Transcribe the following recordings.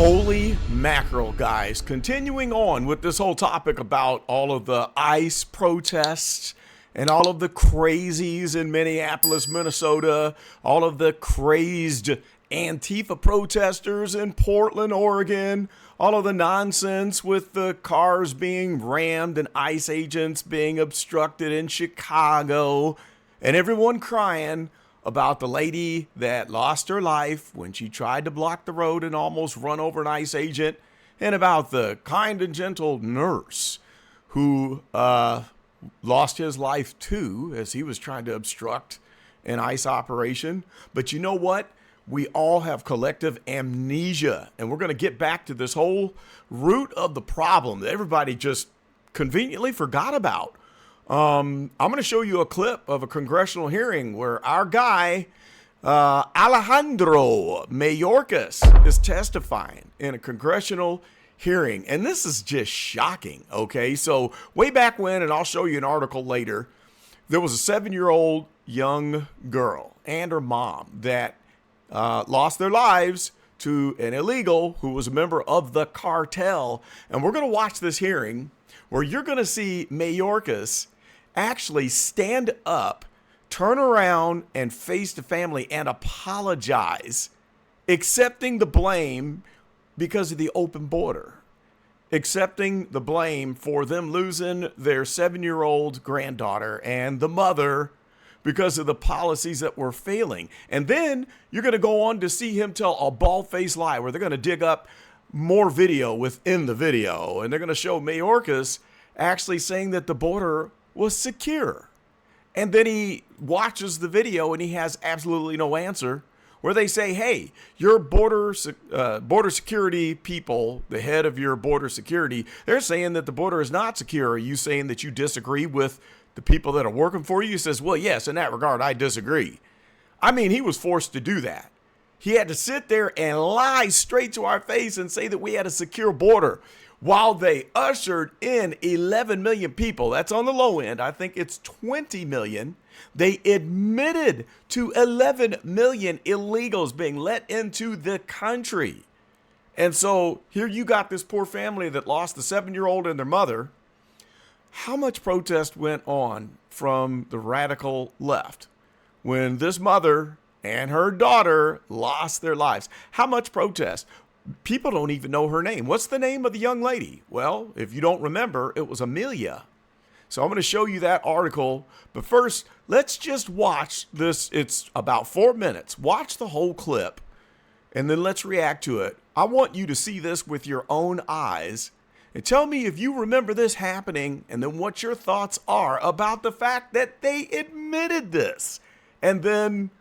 Holy mackerel, guys. Continuing on with this whole topic about all of the ICE protests and all of the crazies in Minneapolis, Minnesota, all of the crazed Antifa protesters in Portland, Oregon, all of the nonsense with the cars being rammed and ICE agents being obstructed in Chicago, and everyone crying about the lady that lost her life when she tried to block the road and almost run over an ICE agent, and about the kind and gentle nurse who lost his life too as he was trying to obstruct an ICE operation. But you know what? We all have collective amnesia, and we're going to get back to this whole root of the problem that everybody just conveniently forgot about. I'm going to show you a clip of a congressional hearing where our guy, Alejandro Mayorkas, is testifying in a congressional hearing. And this is just shocking, okay? So way back when, and I'll show you an article later, there was a 7-year-old young girl and her mom that lost their lives to an illegal who was a member of the cartel. And we're going to watch this hearing where you're going to see Mayorkas actually stand up, turn around, and face the family and apologize, accepting the blame because of the open border, accepting the blame for them losing their 7-year-old granddaughter and the mother because of the policies that were failing. And then you're going to go on to see him tell a bald-faced lie where they're going to dig up more video within the video, and they're going to show Mayorkas actually saying that the border was secure. And then he watches the video and he has absolutely no answer, where they say, hey, your border security people, the head of your border security, they're saying that the border is not secure. Are you saying that you disagree with the people that are working for you? He says, well, yes, in that regard, I disagree. I mean, he was forced to do that. He had to sit there and lie straight to our face and say that we had a secure border, while they ushered in 11 million people. That's on the low end. I think it's 20 million. They admitted to 11 million illegals being let into the country. And so here you got this poor family that lost the 7-year-old and their mother. How much protest went on from the radical left when this mother and her daughter lost their lives? How much protest? People don't even know her name. What's the name of the young lady? Well, if you don't remember, it was Amelia. So I'm going to show you that article. But first, let's just watch this. It's about 4 minutes. Watch the whole clip, and then let's react to it. I want you to see this with your own eyes and tell me if you remember this happening, and then what your thoughts are about the fact that they admitted this. And then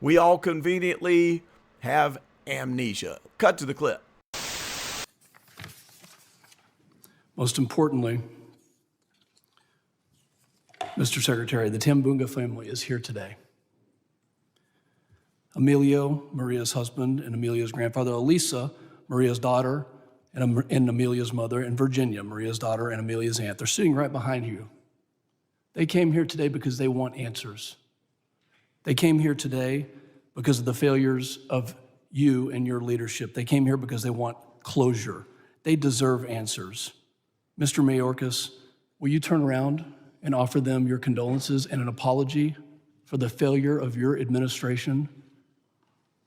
we all conveniently have amnesia. Cut to the clip. Most importantly, Mr. Secretary, the Tambunga family is here today. Emilio, Maria's husband, and Emilia's grandfather, Elisa, Maria's daughter, and Emilia's mother, and Virginia, Maria's daughter, and Emilia's aunt. They're sitting right behind you. They came here today because they want answers. They came here today because of the failures of you and your leadership. They came here because they want closure. They deserve answers. Mr. Mayorkas, will you turn around and offer them your condolences and an apology for the failure of your administration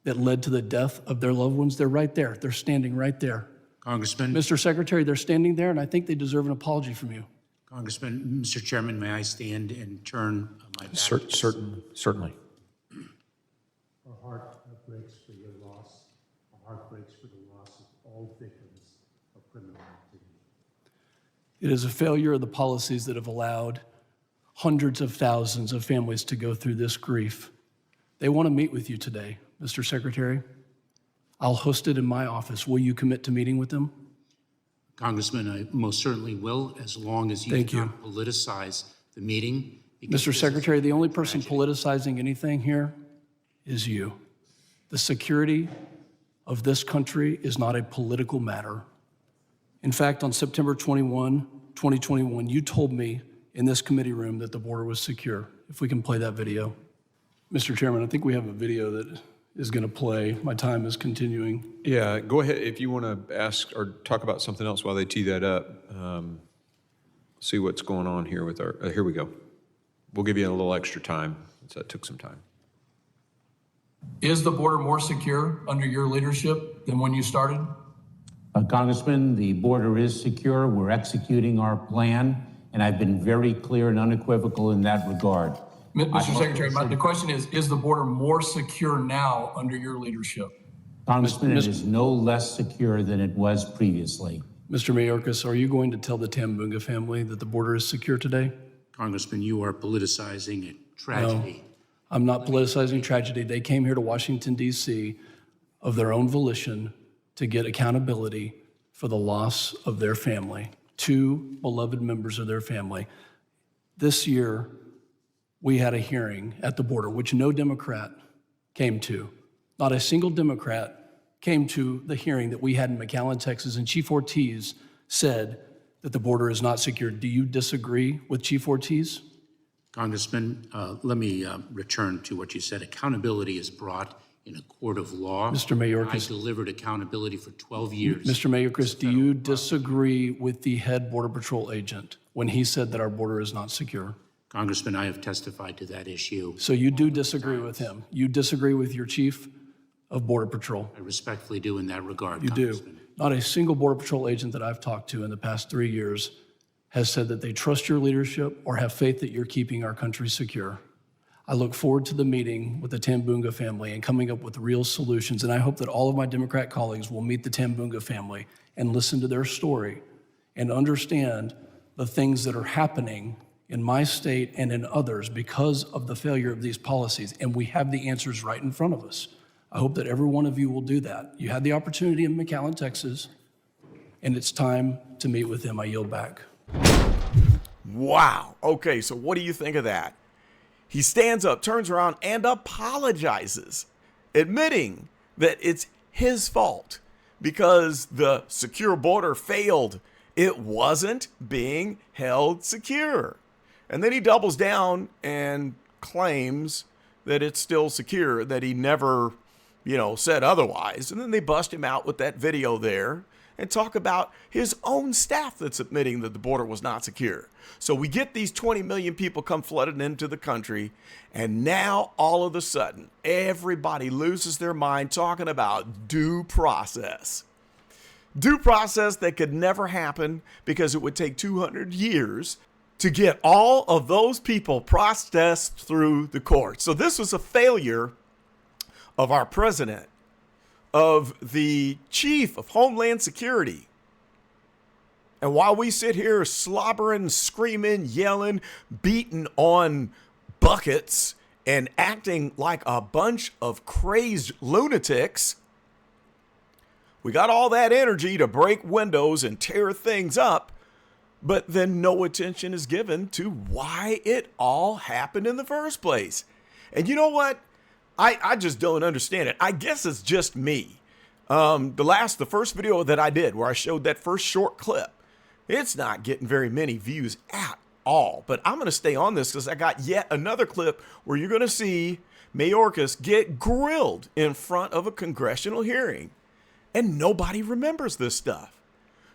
that led to the death of their loved ones? They're right there. They're standing right there. Congressman. Mr. Secretary, they're standing there, and I think they deserve an apology from you. Congressman, Mr. Chairman, may I stand and turn my back? Certainly. Our heart breaks for your loss. Our heart breaks for the loss of all victims of criminal activity. It is a failure of the policies that have allowed hundreds of thousands of families to go through this grief. They want to meet with you today, Mr. Secretary. I'll host it in my office. Will you commit to meeting with them? Congressman, I most certainly will, as long as you do not politicize the meeting. Mr. Secretary, the only person politicizing anything here is you. The security of this country is not a political matter. In fact, on September 21, 2021, you told me in this committee room that the border was secure. If we can play that video. Mr. Chairman, I think we have a video that is going to play. My time is continuing. Yeah, go ahead if you want to ask or talk about something else while they tee that up. See what's going on here with our, here we go. We'll give you a little extra time, since that took some time. Is the border more secure under your leadership than when you started? Congressman, the border is secure. We're executing our plan, and I've been very clear and unequivocal in that regard. Mr. Secretary, the question is the border more secure now under your leadership? Congressman, it is no less secure than it was previously. Mr. Mayorkas, are you going to tell the Tambunga family that the border is secure today? Congressman, you are politicizing a tragedy. No, I'm not politicizing tragedy. They came here to Washington, D.C. of their own volition to get accountability for the loss of their family, 2 beloved members of their family. This year, we had a hearing at the border, which no Democrat came to. Not a single Democrat came to the hearing that we had in McAllen, Texas, and Chief Ortiz said that the border is not secure. Do you disagree with Chief Ortiz? Congressman, let me return to what you said. Accountability is brought in a court of law. Mr. Mayorkas. I delivered accountability for 12 years. Mr. Mayorkas, do you disagree with the head Border Patrol agent when he said that our border is not secure? Congressman, I have testified to that issue. So you do disagree with him? You disagree with your chief of Border Patrol? I respectfully do in that regard, You Congressman. do. Not a single Border Patrol agent that I've talked to in the past 3 years has said that they trust your leadership or have faith that you're keeping our country secure. I look forward to the meeting with the Tambunga family and coming up with real solutions. And I hope that all of my Democrat colleagues will meet the Tambunga family and listen to their story and understand the things that are happening in my state and in others because of the failure of these policies. And we have the answers right in front of us. I hope that every one of you will do that. You had the opportunity in McAllen, Texas, and it's time to meet with them. I yield back. Wow. Okay, so what do you think of that? He stands up, turns around, and apologizes, admitting that it's his fault because the secure border failed. It wasn't being held secure. And then he doubles down and claims that it's still secure, that he never, said otherwise. And then they bust him out with that video there and talk about his own staff that's admitting that the border was not secure. So we get these 20 million people come flooding into the country, and now all of a sudden, everybody loses their mind talking about due process. Due process that could never happen because it would take 200 years to get all of those people processed through the courts. So this was a failure of our president, of the chief of Homeland Security. And while we sit here slobbering, screaming, yelling, beating on buckets, and acting like a bunch of crazed lunatics, we got all that energy to break windows and tear things up, but then no attention is given to why it all happened in the first place. And you know what? I just don't understand it. I guess it's just me. The first video that I did where I showed that first short clip, it's not getting very many views at all. But I'm going to stay on this because I got yet another clip where you're going to see Mayorkas get grilled in front of a congressional hearing. And nobody remembers this stuff.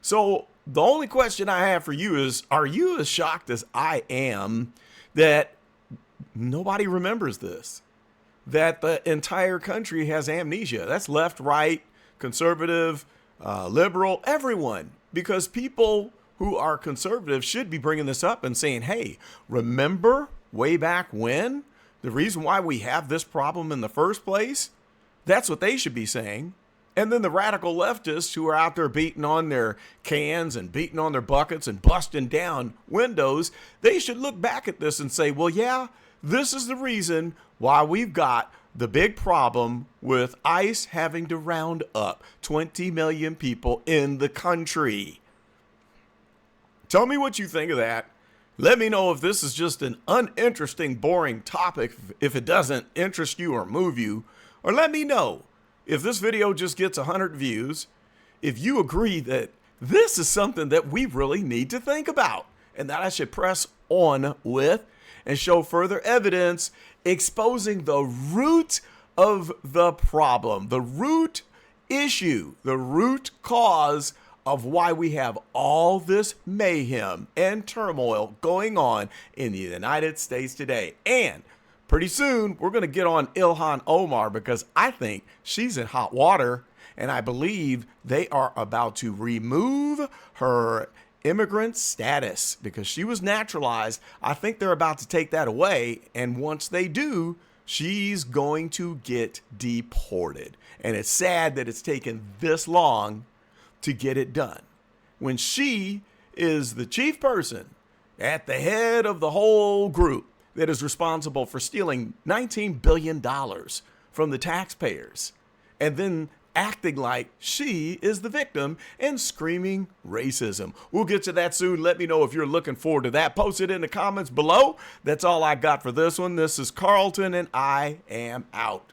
So the only question I have for you is, are you as shocked as I am that nobody remembers this? That the entire country has amnesia? That's left, right, conservative, liberal, everyone. Because people who are conservative should be bringing this up and saying, hey, remember way back when? The reason why we have this problem in the first place? That's what they should be saying. And then the radical leftists who are out there beating on their cans and beating on their buckets and busting down windows, they should look back at this and say, well, yeah, this is the reason why we've got the big problem with ICE having to round up 20 million people in the country. Tell me what you think of that. Let me know if this is just an uninteresting, boring topic, if it doesn't interest you or move you. Or let me know if this video just gets 100 views, if you agree that this is something that we really need to think about and that I should press on with and show further evidence exposing the root of the problem, the root issue, the root cause of why we have all this mayhem and turmoil going on in the United States today. And pretty soon, we're going to get on Ilhan Omar because I think she's in hot water, and I believe they are about to remove her immigrant status because she was naturalized. I think they're about to take that away, and once they do, she's going to get deported. And it's sad that it's taken this long to get it done when she is the chief person at the head of the whole group that is responsible for stealing $19 billion from the taxpayers and then acting like she is the victim and screaming racism. We'll get to that soon. Let me know if you're looking forward to that. Post it in the comments below. That's all I got for this one. This is Carlton, and I am out.